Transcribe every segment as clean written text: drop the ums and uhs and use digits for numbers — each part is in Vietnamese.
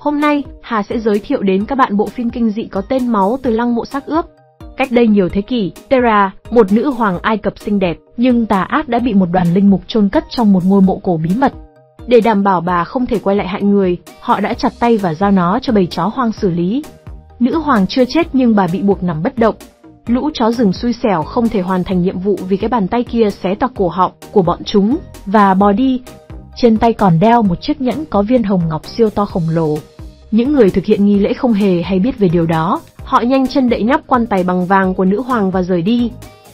Hôm nay, Hà sẽ giới thiệu đến các bạn bộ phim kinh dị có tên Máu từ lăng mộ xác ướp. Cách đây nhiều thế kỷ, Terra, một nữ hoàng Ai Cập xinh đẹp nhưng tà ác đã bị một đoàn linh mục chôn cất trong một ngôi mộ cổ bí mật. Để đảm bảo bà không thể quay lại hại người, họ đã chặt tay và giao nó cho bầy chó hoang xử lý. Nữ hoàng chưa chết nhưng bà bị buộc nằm bất động. Lũ chó rừng xui xẻo không thể hoàn thành nhiệm vụ vì cái bàn tay kia xé toạc cổ họng của bọn chúng và bò đi. Trên tay còn đeo một chiếc nhẫn có viên hồng ngọc siêu to khổng lồ. Những người thực hiện nghi lễ không hề hay biết về điều đó, họ nhanh chân đậy nắp quan tài bằng vàng của nữ hoàng và rời đi.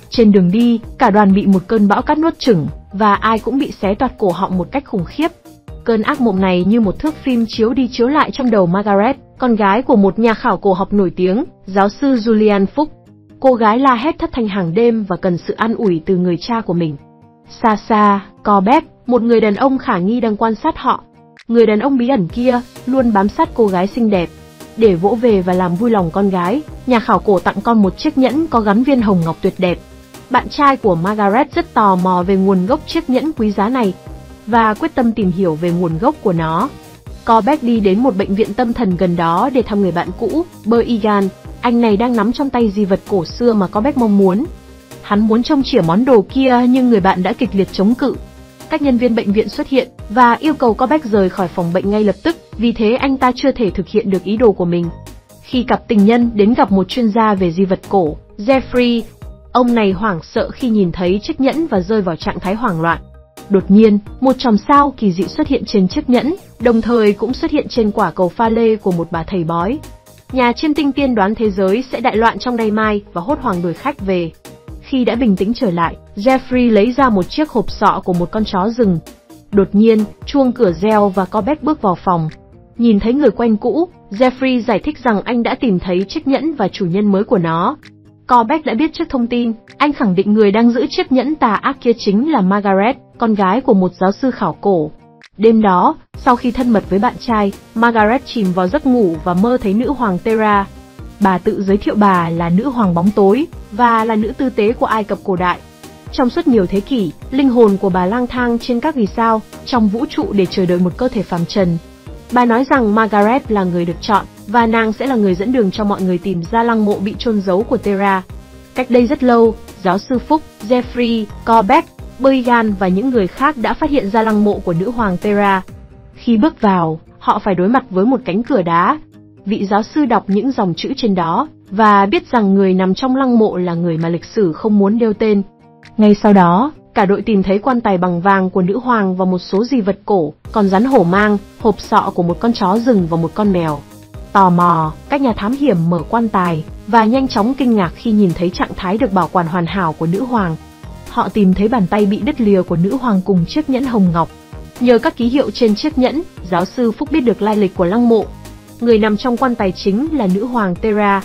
Trên đường đi, cả đoàn bị một cơn bão cát nuốt chửng, và ai cũng bị xé toạc cổ họng một cách khủng khiếp. Cơn ác mộng này như một thước phim chiếu đi chiếu lại trong đầu Margaret, con gái của một nhà khảo cổ học nổi tiếng, giáo sư Julian Fuchs. Cô gái la hét thất thanh hàng đêm và cần sự an ủi từ người cha của mình. Xa xa, Corbett, một người đàn ông khả nghi đang quan sát họ. Người đàn ông bí ẩn kia luôn bám sát cô gái xinh đẹp. Để vỗ về và làm vui lòng con gái, nhà khảo cổ tặng con một chiếc nhẫn có gắn viên hồng ngọc tuyệt đẹp. Bạn trai của Margaret rất tò mò về nguồn gốc chiếc nhẫn quý giá này và quyết tâm tìm hiểu về nguồn gốc của nó. Corbett đi đến một bệnh viện tâm thần gần đó để thăm người bạn cũ, Berrigan. Anh này đang nắm trong tay di vật cổ xưa mà Corbett mong muốn. Hắn muốn trông chỉa món đồ kia nhưng người bạn đã kịch liệt chống cự. Các nhân viên bệnh viện xuất hiện và yêu cầu Corbett rời khỏi phòng bệnh ngay lập tức, vì thế anh ta chưa thể thực hiện được ý đồ của mình. Khi cặp tình nhân đến gặp một chuyên gia về di vật cổ, Jeffrey, ông này hoảng sợ khi nhìn thấy chiếc nhẫn và rơi vào trạng thái hoảng loạn. Đột nhiên, một chòm sao kỳ dị xuất hiện trên chiếc nhẫn, đồng thời cũng xuất hiện trên quả cầu pha lê của một bà thầy bói. Nhà chiêm tinh tiên đoán thế giới sẽ đại loạn trong đêm mai và hốt hoảng đuổi khách về. Khi đã bình tĩnh trở lại, Jeffrey lấy ra một chiếc hộp sọ của một con chó rừng. Đột nhiên, chuông cửa reo và Corbett bước vào phòng. Nhìn thấy người quen cũ, Jeffrey giải thích rằng anh đã tìm thấy chiếc nhẫn và chủ nhân mới của nó. Corbett đã biết trước thông tin, anh khẳng định người đang giữ chiếc nhẫn tà ác kia chính là Margaret, con gái của một giáo sư khảo cổ. Đêm đó, sau khi thân mật với bạn trai, Margaret chìm vào giấc ngủ và mơ thấy nữ hoàng Terra. Bà tự giới thiệu bà là nữ hoàng bóng tối và là nữ tư tế của Ai Cập cổ đại. Trong suốt nhiều thế kỷ, linh hồn của bà lang thang trên các vì sao trong vũ trụ để chờ đợi một cơ thể phàm trần. Bà nói rằng Margaret là người được chọn và nàng sẽ là người dẫn đường cho mọi người tìm ra lăng mộ bị chôn giấu của Terra. Cách đây rất lâu, giáo sư Fuchs, Jeffrey, Corbett, Berrigan và những người khác đã phát hiện ra lăng mộ của nữ hoàng Terra. Khi bước vào, họ phải đối mặt với một cánh cửa đá. Vị giáo sư đọc những dòng chữ trên đó và biết rằng người nằm trong lăng mộ là người mà lịch sử không muốn nêu tên. Ngay sau đó, cả đội tìm thấy quan tài bằng vàng của nữ hoàng và một số di vật cổ, con rắn hổ mang, hộp sọ của một con chó rừng và một con mèo. Tò mò, các nhà thám hiểm mở quan tài và nhanh chóng kinh ngạc khi nhìn thấy trạng thái được bảo quản hoàn hảo của nữ hoàng. Họ tìm thấy bàn tay bị đứt lìa của nữ hoàng cùng chiếc nhẫn hồng ngọc. Nhờ các ký hiệu trên chiếc nhẫn, giáo sư Fuchs biết được lai lịch của lăng mộ. Người nằm trong quan tài chính là nữ hoàng Terra.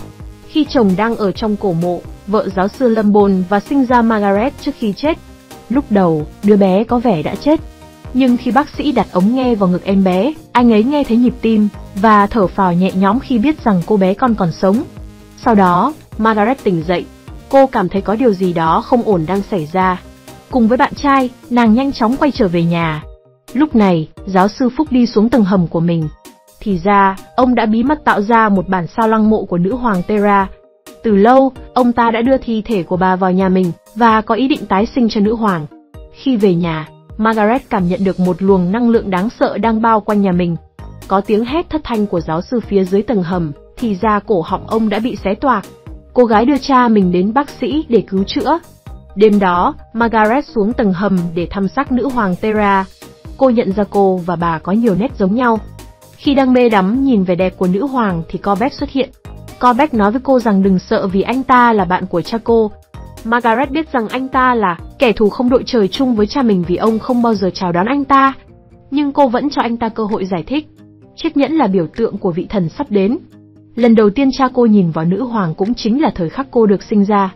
Khi chồng đang ở trong cổ mộ, vợ giáo sư lâm bồn và sinh ra Margaret trước khi chết. Lúc đầu, đứa bé có vẻ đã chết. Nhưng khi bác sĩ đặt ống nghe vào ngực em bé, anh ấy nghe thấy nhịp tim và thở phào nhẹ nhõm khi biết rằng cô bé con còn sống. Sau đó, Margaret tỉnh dậy. Cô cảm thấy có điều gì đó không ổn đang xảy ra. Cùng với bạn trai, nàng nhanh chóng quay trở về nhà. Lúc này, giáo sư Fuchs đi xuống tầng hầm của mình. Thì ra, ông đã bí mật tạo ra một bản sao lăng mộ của nữ hoàng Terra. Từ lâu, ông ta đã đưa thi thể của bà vào nhà mình và có ý định tái sinh cho nữ hoàng. Khi về nhà, Margaret cảm nhận được một luồng năng lượng đáng sợ đang bao quanh nhà mình. Có tiếng hét thất thanh của giáo sư phía dưới tầng hầm, thì ra cổ họng ông đã bị xé toạc. Cô gái đưa cha mình đến bác sĩ để cứu chữa. Đêm đó, Margaret xuống tầng hầm để thăm xác nữ hoàng Terra. Cô nhận ra cô và bà có nhiều nét giống nhau. Khi đang mê đắm nhìn vẻ đẹp của nữ hoàng thì Corbett xuất hiện. Corbett nói với cô rằng đừng sợ vì anh ta là bạn của cha cô. Margaret biết rằng anh ta là kẻ thù không đội trời chung với cha mình vì ông không bao giờ chào đón anh ta. Nhưng cô vẫn cho anh ta cơ hội giải thích. Chiếc nhẫn là biểu tượng của vị thần sắp đến. Lần đầu tiên cha cô nhìn vào nữ hoàng cũng chính là thời khắc cô được sinh ra.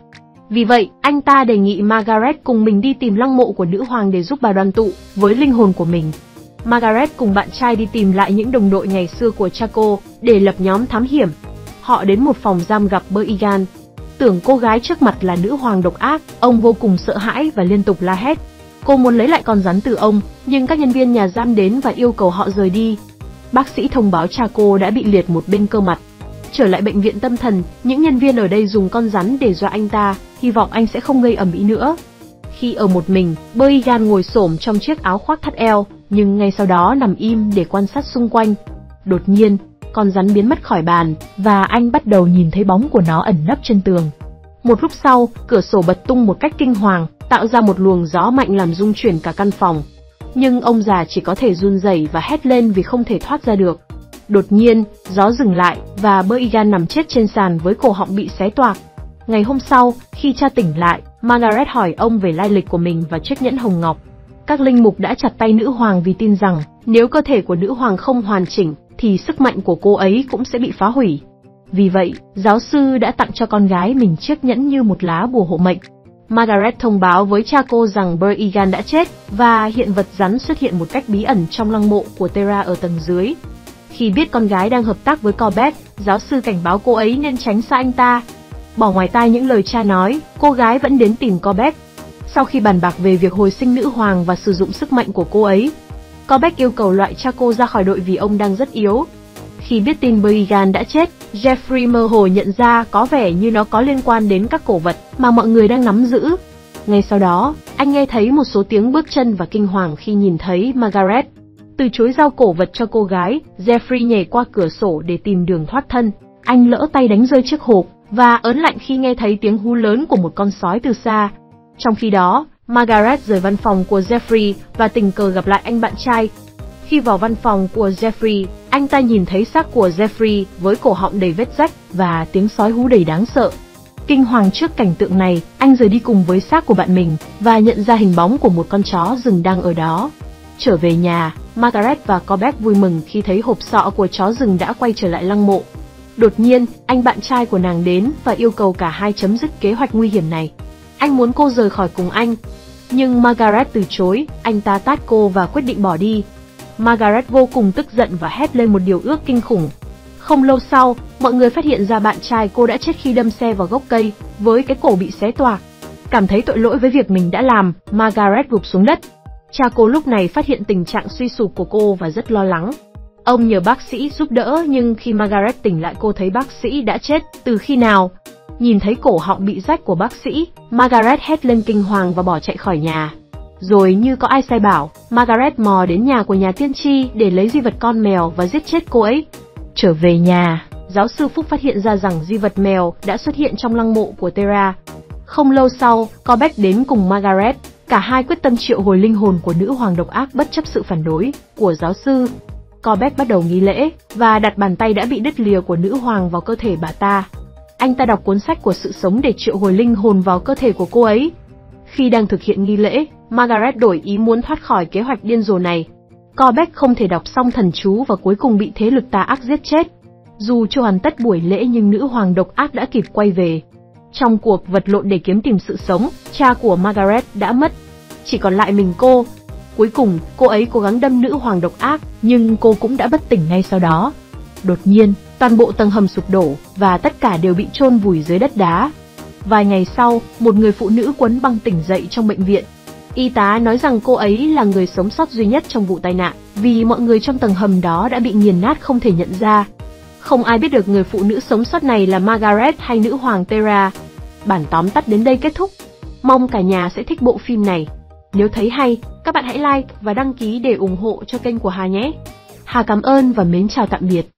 Vì vậy, anh ta đề nghị Margaret cùng mình đi tìm lăng mộ của nữ hoàng để giúp bà đoàn tụ với linh hồn của mình. Margaret cùng bạn trai đi tìm lại những đồng đội ngày xưa của cha cô để lập nhóm thám hiểm. Họ đến một phòng giam gặp Berrigan. Tưởng cô gái trước mặt là nữ hoàng độc ác, ông vô cùng sợ hãi và liên tục la hét. Cô muốn lấy lại con rắn từ ông, nhưng các nhân viên nhà giam đến và yêu cầu họ rời đi. bác sĩ thông báo cha cô đã bị liệt một bên cơ mặt. Trở lại bệnh viện tâm thần, những nhân viên ở đây dùng con rắn để dọa anh ta, hy vọng anh sẽ không gây ầm ĩ nữa. Khi ở một mình, Berrigan ngồi xổm trong chiếc áo khoác thắt eo, nhưng ngay sau đó nằm im để quan sát xung quanh. Đột nhiên, con rắn biến mất khỏi bàn, và anh bắt đầu nhìn thấy bóng của nó ẩn nấp trên tường. Một lúc sau, cửa sổ bật tung một cách kinh hoàng, tạo ra một luồng gió mạnh làm rung chuyển cả căn phòng. Nhưng ông già chỉ có thể run rẩy và hét lên vì không thể thoát ra được. Đột nhiên, gió dừng lại, và Berrigan nằm chết trên sàn với cổ họng bị xé toạc. Ngày hôm sau, khi cha tỉnh lại, Margaret hỏi ông về lai lịch của mình và chiếc nhẫn hồng ngọc. Các linh mục đã chặt tay nữ hoàng vì tin rằng, nếu cơ thể của nữ hoàng không hoàn chỉnh, thì sức mạnh của cô ấy cũng sẽ bị phá hủy. Vì vậy, giáo sư đã tặng cho con gái mình chiếc nhẫn như một lá bùa hộ mệnh. Margaret thông báo với cha cô rằng Berrigan đã chết, và hiện vật rắn xuất hiện một cách bí ẩn trong lăng mộ của Tara ở tầng dưới. Khi biết con gái đang hợp tác với Corbett, giáo sư cảnh báo cô ấy nên tránh xa anh ta. Bỏ ngoài tai những lời cha nói, cô gái vẫn đến tìm Corbett. Sau khi bàn bạc về việc hồi sinh nữ hoàng và sử dụng sức mạnh của cô ấy, Corbett yêu cầu loại cha cô ra khỏi đội vì ông đang rất yếu. Khi biết tin Berrigan đã chết, Jeffrey mơ hồ nhận ra có vẻ như nó có liên quan đến các cổ vật mà mọi người đang nắm giữ. Ngay sau đó, anh nghe thấy một số tiếng bước chân và kinh hoàng khi nhìn thấy Margaret. Từ chối giao cổ vật cho cô gái, Jeffrey nhảy qua cửa sổ để tìm đường thoát thân. Anh lỡ tay đánh rơi chiếc hộp, và ớn lạnh khi nghe thấy tiếng hú lớn của một con sói từ xa. Trong khi đó, Margaret rời văn phòng của Jeffrey và tình cờ gặp lại anh bạn trai. Khi vào văn phòng của Jeffrey, anh ta nhìn thấy xác của Jeffrey với cổ họng đầy vết rách và tiếng sói hú đầy đáng sợ. Kinh hoàng trước cảnh tượng này, anh rời đi cùng với xác của bạn mình và nhận ra hình bóng của một con chó rừng đang ở đó. Trở về nhà, Margaret và Corbett vui mừng khi thấy hộp sọ của chó rừng đã quay trở lại lăng mộ. Đột nhiên, anh bạn trai của nàng đến và yêu cầu cả hai chấm dứt kế hoạch nguy hiểm này. Anh muốn cô rời khỏi cùng anh. Nhưng Margaret từ chối, anh ta tát cô và quyết định bỏ đi. Margaret vô cùng tức giận và hét lên một điều ước kinh khủng. Không lâu sau, mọi người phát hiện ra bạn trai cô đã chết khi đâm xe vào gốc cây, với cái cổ bị xé toạc. Cảm thấy tội lỗi với việc mình đã làm, Margaret gục xuống đất. Cha cô lúc này phát hiện tình trạng suy sụp của cô và rất lo lắng. Ông nhờ bác sĩ giúp đỡ, nhưng khi Margaret tỉnh lại cô thấy bác sĩ đã chết. Từ khi nào? Nhìn thấy cổ họng bị rách của bác sĩ, Margaret hét lên kinh hoàng và bỏ chạy khỏi nhà. Rồi như có ai sai bảo, Margaret mò đến nhà của nhà tiên tri để lấy di vật con mèo và giết chết cô ấy. Trở về nhà, giáo sư Phúc phát hiện ra rằng di vật mèo đã xuất hiện trong lăng mộ của Tara. Không lâu sau, Corbett đến cùng Margaret. Cả hai quyết tâm triệu hồi linh hồn của nữ hoàng độc ác bất chấp sự phản đối của giáo sư. Corbett bắt đầu nghi lễ và đặt bàn tay đã bị đứt lìa của nữ hoàng vào cơ thể bà ta. Anh ta đọc cuốn sách của sự sống để triệu hồi linh hồn vào cơ thể của cô ấy. Khi đang thực hiện nghi lễ, Margaret đổi ý muốn thoát khỏi kế hoạch điên rồ này. Corbett không thể đọc xong thần chú và cuối cùng bị thế lực tà ác giết chết. Dù chưa hoàn tất buổi lễ nhưng nữ hoàng độc ác đã kịp quay về. Trong cuộc vật lộn để kiếm tìm sự sống, cha của Margaret đã mất. Chỉ còn lại mình cô. Cuối cùng, cô ấy cố gắng đâm nữ hoàng độc ác, nhưng cô cũng đã bất tỉnh ngay sau đó. Đột nhiên, toàn bộ tầng hầm sụp đổ, và tất cả đều bị chôn vùi dưới đất đá. Vài ngày sau, một người phụ nữ quấn băng tỉnh dậy trong bệnh viện. Y tá nói rằng cô ấy là người sống sót duy nhất trong vụ tai nạn, vì mọi người trong tầng hầm đó đã bị nghiền nát không thể nhận ra. Không ai biết được người phụ nữ sống sót này là Margaret hay nữ hoàng Tara. Bản tóm tắt đến đây kết thúc. Mong cả nhà sẽ thích bộ phim này. Nếu thấy hay, các bạn hãy like và đăng ký để ủng hộ cho kênh của Hà nhé. Hà cảm ơn và mến chào tạm biệt.